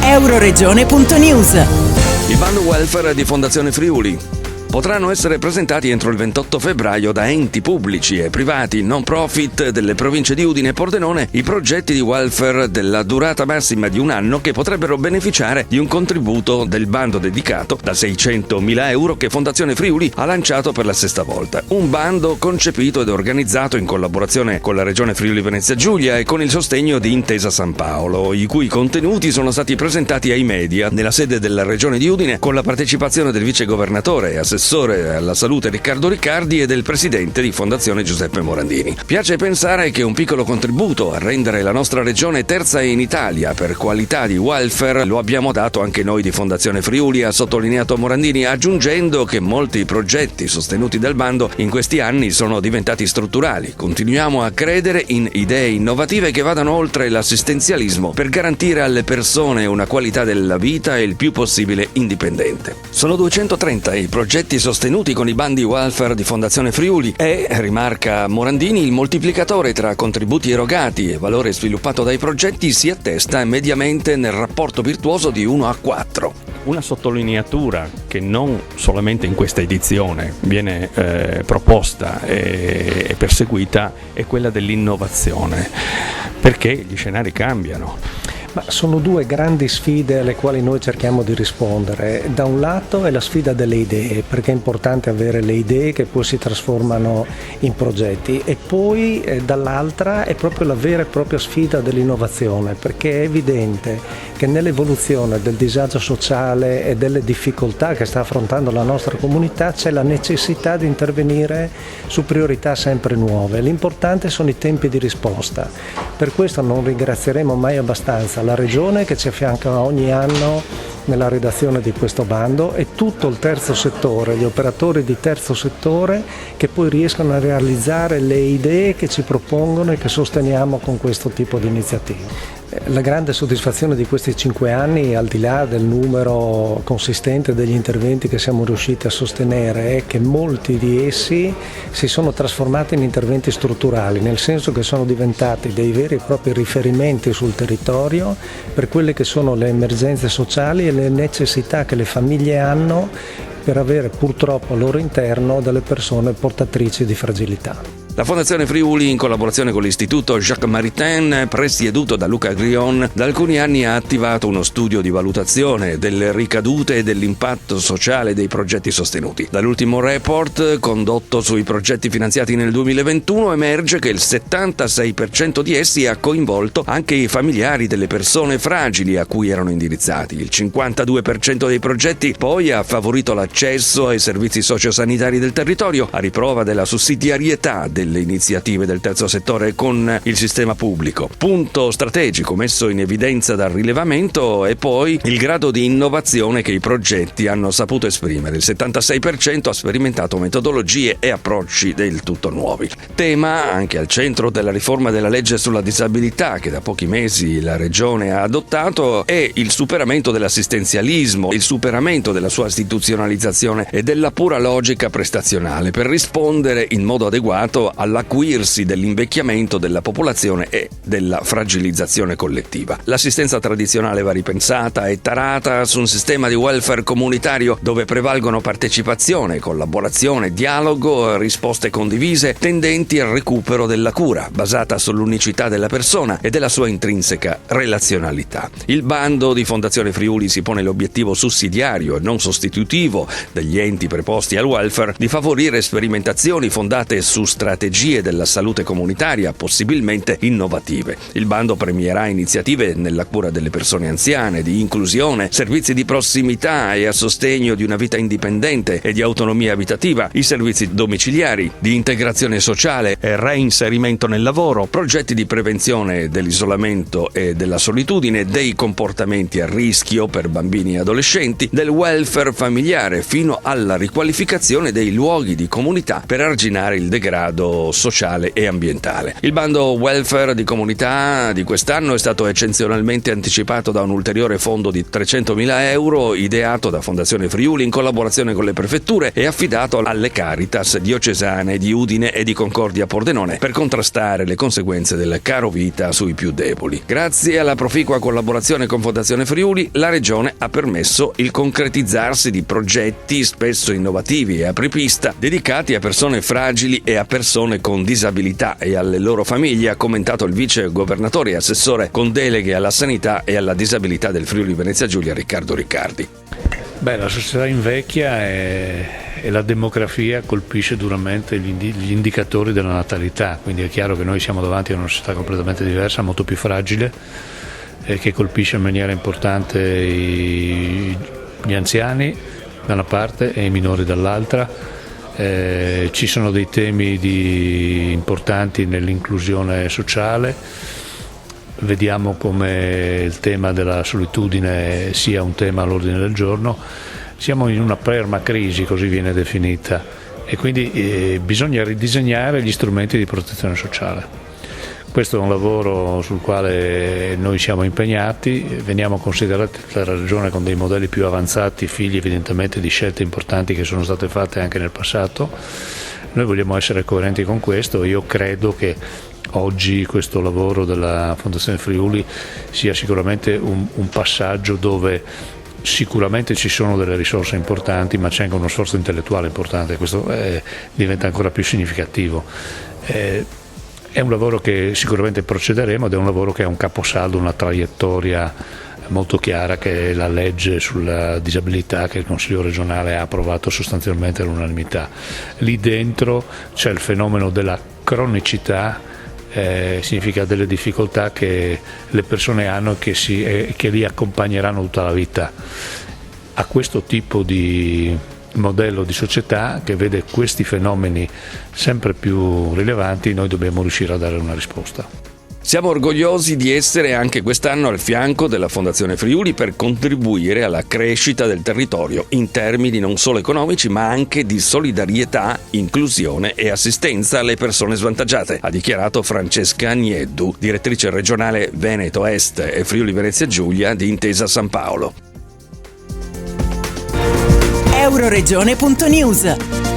Euroregione.news. Il bando welfare di Fondazione Friuli. Potranno essere presentati entro il 28 febbraio da enti pubblici e privati non profit delle province di Udine e Pordenone i progetti di welfare della durata massima di un anno che potrebbero beneficiare di un contributo del bando dedicato da 600.000 euro che Fondazione Friuli ha lanciato per la sesta volta. Un bando concepito ed organizzato in collaborazione con la Regione Friuli Venezia Giulia e con il sostegno di Intesa San Paolo, i cui contenuti sono stati presentati ai media nella sede della Regione di Udine con la partecipazione del vicegovernatore e assessore alla salute Riccardo Riccardi e del presidente di Fondazione Giuseppe Morandini. Piace pensare che un piccolo contributo a rendere la nostra regione terza in Italia per qualità di welfare lo abbiamo dato anche noi di Fondazione Friuli, ha sottolineato Morandini, aggiungendo che molti progetti sostenuti dal bando in questi anni sono diventati strutturali. Continuiamo a credere in idee innovative che vadano oltre l'assistenzialismo per garantire alle persone una qualità della vita il più possibile indipendente. Sono 230 i progetti sostenuti con i bandi welfare di Fondazione Friuli e, rimarca Morandini, il moltiplicatore tra contributi erogati e valore sviluppato dai progetti si attesta mediamente nel rapporto virtuoso di 1:4. Una sottolineatura che non solamente in questa edizione viene proposta e perseguita è quella dell'innovazione, perché gli scenari cambiano. Ma sono due grandi sfide alle quali noi cerchiamo di rispondere. Da un lato è la sfida delle idee, perché è importante avere le idee che poi si trasformano in progetti, e poi dall'altra è proprio la vera e propria sfida dell'innovazione, perché è evidente che nell'evoluzione del disagio sociale e delle difficoltà che sta affrontando la nostra comunità c'è la necessità di intervenire su priorità sempre nuove. L'importante sono i tempi di risposta. Per questo non ringrazieremo mai abbastanza la Regione che ci affianca ogni anno nella redazione di questo bando e tutto il terzo settore, gli operatori di terzo settore che poi riescono a realizzare le idee che ci propongono e che sosteniamo con questo tipo di iniziative. La grande soddisfazione di questi 5 anni, al di là del numero consistente degli interventi che siamo riusciti a sostenere, è che molti di essi si sono trasformati in interventi strutturali, nel senso che sono diventati dei veri e propri riferimenti sul territorio per quelle che sono le emergenze sociali e le necessità che le famiglie hanno per avere purtroppo al loro interno delle persone portatrici di fragilità. La Fondazione Friuli, in collaborazione con l'Istituto Jacques Maritain, presieduto da Luca Grion, da alcuni anni ha attivato uno studio di valutazione delle ricadute e dell'impatto sociale dei progetti sostenuti. Dall'ultimo report, condotto sui progetti finanziati nel 2021, emerge che il 76% di essi ha coinvolto anche i familiari delle persone fragili a cui erano indirizzati. Il 52% dei progetti poi ha favorito l'accesso ai servizi sociosanitari del territorio, a riprova della sussidiarietà delle iniziative del terzo settore con il sistema pubblico. Punto strategico messo in evidenza dal rilevamento è poi il grado di innovazione che i progetti hanno saputo esprimere. Il 76% ha sperimentato metodologie e approcci del tutto nuovi. Tema anche al centro della riforma della legge sulla disabilità che da pochi mesi la Regione ha adottato è il superamento dell'assistenzialismo, il superamento della sua istituzionalizzazione e della pura logica prestazionale per rispondere in modo adeguato all'acuirsi dell'invecchiamento della popolazione e della fragilizzazione collettiva. L'assistenza tradizionale va ripensata e tarata su un sistema di welfare comunitario dove prevalgono partecipazione, collaborazione, dialogo, risposte condivise tendenti al recupero della cura, basata sull'unicità della persona e della sua intrinseca relazionalità. Il bando di Fondazione Friuli si pone l'obiettivo sussidiario e non sostitutivo degli enti preposti al welfare di favorire sperimentazioni fondate su strategie della salute comunitaria, possibilmente innovative. Il bando premierà iniziative nella cura delle persone anziane, di inclusione, servizi di prossimità e a sostegno di una vita indipendente e di autonomia abitativa, i servizi domiciliari, di integrazione sociale e reinserimento nel lavoro, progetti di prevenzione dell'isolamento e della solitudine, dei comportamenti a rischio per bambini e adolescenti, del welfare familiare fino alla riqualificazione dei luoghi di comunità per arginare il degrado impatto sociale e ambientale. Il bando welfare di comunità di quest'anno è stato eccezionalmente anticipato da un ulteriore fondo di 300.000 euro ideato da Fondazione Friuli in collaborazione con le prefetture e affidato alle Caritas diocesane di Udine e di Concordia Pordenone per contrastare le conseguenze del caro vita sui più deboli. Grazie alla proficua collaborazione con Fondazione Friuli, la Regione ha permesso il concretizzarsi di progetti spesso innovativi e apripista dedicati a persone fragili e a persone con disabilità e alle loro famiglie, ha commentato il vice governatore e assessore con deleghe alla sanità e alla disabilità del Friuli Venezia Giulia, Riccardo Riccardi. La società invecchia e la demografia colpisce duramente gli indicatori della natalità, quindi è chiaro che noi siamo davanti a una società completamente diversa, molto più fragile, che colpisce in maniera importante gli anziani da una parte e i minori dall'altra. Ci sono dei temi importanti nell'inclusione sociale, vediamo come il tema della solitudine sia un tema all'ordine del giorno. Siamo in una permacrisi, così viene definita, e quindi bisogna ridisegnare gli strumenti di protezione sociale. Questo è un lavoro sul quale noi siamo impegnati, veniamo considerati dalla Regione con dei modelli più avanzati, figli evidentemente di scelte importanti che sono state fatte anche nel passato. Noi vogliamo essere coerenti con questo. Io credo che oggi questo lavoro della Fondazione Friuli sia sicuramente un passaggio dove sicuramente ci sono delle risorse importanti, ma c'è anche uno sforzo intellettuale importante, questo diventa ancora più significativo. È un lavoro che sicuramente procederemo ed è un lavoro che ha un caposaldo, una traiettoria molto chiara, che è la legge sulla disabilità che il Consiglio regionale ha approvato sostanzialmente all'unanimità. Lì dentro c'è il fenomeno della cronicità, significa delle difficoltà che le persone hanno e che li accompagneranno tutta la vita. A questo tipo di modello di società che vede questi fenomeni sempre più rilevanti, noi dobbiamo riuscire a dare una risposta. Siamo orgogliosi di essere anche quest'anno al fianco della Fondazione Friuli per contribuire alla crescita del territorio in termini non solo economici ma anche di solidarietà, inclusione e assistenza alle persone svantaggiate, ha dichiarato Francesca Nieddu, direttrice regionale Veneto Est e Friuli Venezia Giulia di Intesa San Paolo. Euroregione.news